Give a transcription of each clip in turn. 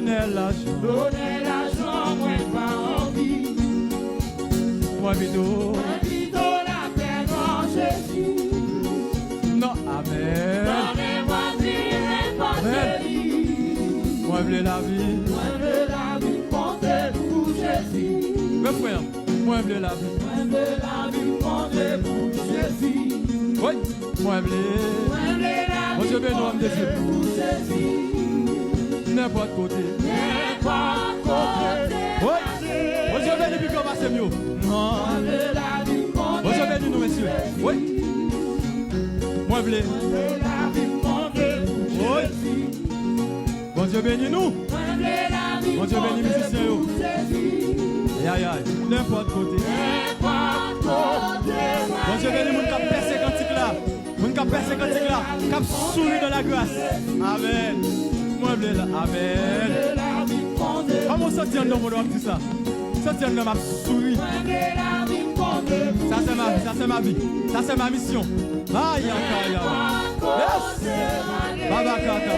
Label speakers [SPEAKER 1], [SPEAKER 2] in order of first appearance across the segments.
[SPEAKER 1] Donnez l'argent, moi pas envie. Moi plutôt la paix en Jésus. Non, amen. Donnez-moi vie, amen. Moi veux la vie, comptez pour Jésus. Mes frères, moi veux la vie, comptez pour Jésus. Oui, moi veux la vie. Mon Dieu béni, homme de Dieu. N'importe côté. Oui. Mon Dieu béni, puis comment c'est mieux. Non. Mon Dieu béni, nous, messieurs. Oui. Moi, je veux. Oui. Mon Dieu béni, nous. Mon Dieu béni, musiciens. Aïe, aïe. N'importe côté. Mon Dieu béni, mon cap percé cantique là. Mon cap percé cantique là. Cap souri dans la grâce. Amen. Moi, je veux là. Amen. Comment sortir dans mon doigt tout ça? Sortir dans ma souris. Ça c'est ma vie, ça c'est ma vie. Ça c'est ma mission. Aïe, aïe, aïe. Yes. Baba kaka.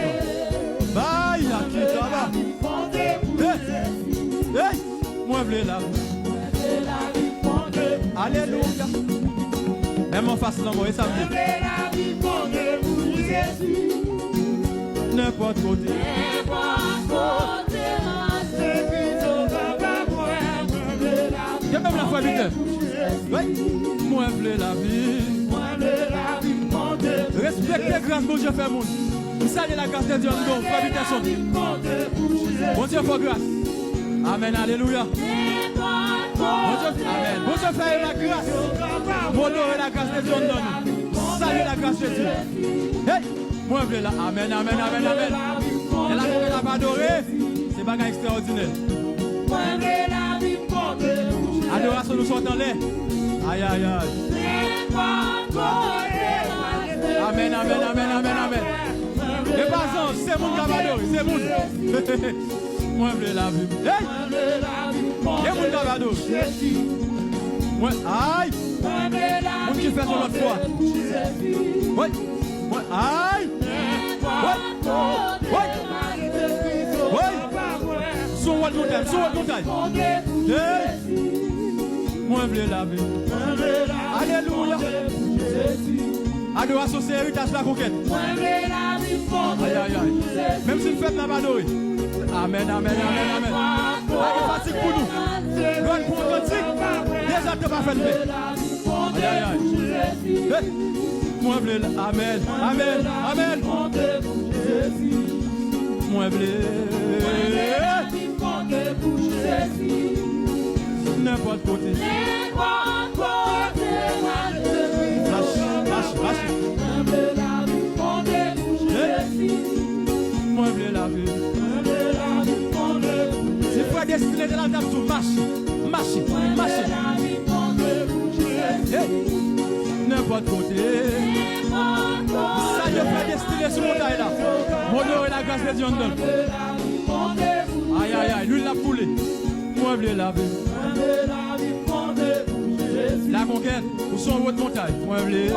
[SPEAKER 1] Aïe, aïe, hey, moi je veux la vie. Alléluia. Même en face l'amour, et ça me dit. N'importe côté. Il y a même la foi vite. Oui. Moi je veux la vie. Respectez grâce, mon Dieu fait monde. Vous savez la grâce de Dieu, nous bon Dieu fait grâce. Amen, alléluia. Bon Dieu, amen. Bon Dieu fait la grâce. Mon Dieu la grâce de Dieu nous. Salut la grâce de Dieu. Hey, moi je veux la. Amen, amen, amen, amen. Et là qu'on n'a pas adoré, c'est pas extraordinaire. Adoration nous sont en l'air. Aïe, aïe, aïe. Amen, amen, amen, amen, amen. Et par exemple, c'est mon cavador, c'est mon. Moi, je veux la vie. Hey! Et mon cavador. Moi, aïe! Mon qui fait son autre fois. Oui. Moi, aïe! Oui. Oui. Son wall montagne, son wall montagne. Hey! Moi, je veux la vie. Alléluia. Adoration, c'est héritage de la conquête. Aïe, aïe, aïe. Même si le fait n'a pas adoré. Amen, amen, amen, amen. La fatigue pour nous. Gloire pour le cantique. Déjà, tu n'as pas fait de paix. Aïe, aïe, aïe. Moi, je veux. Amen, amen, amen. Moi, je veux. N'importe côté. Marche. Moi, je veux la vie. C'est pas destiné de la dame tout. Marche. N'importe côté. Ça, il n'est pas destiné sur mon taille là. Mon nom est la grâce de Dieu. Aïe, aïe, aïe. Lui, il l'a foulé. Moi, je veux la vie. La conquête, où sont votre montagne? Moi, je veux.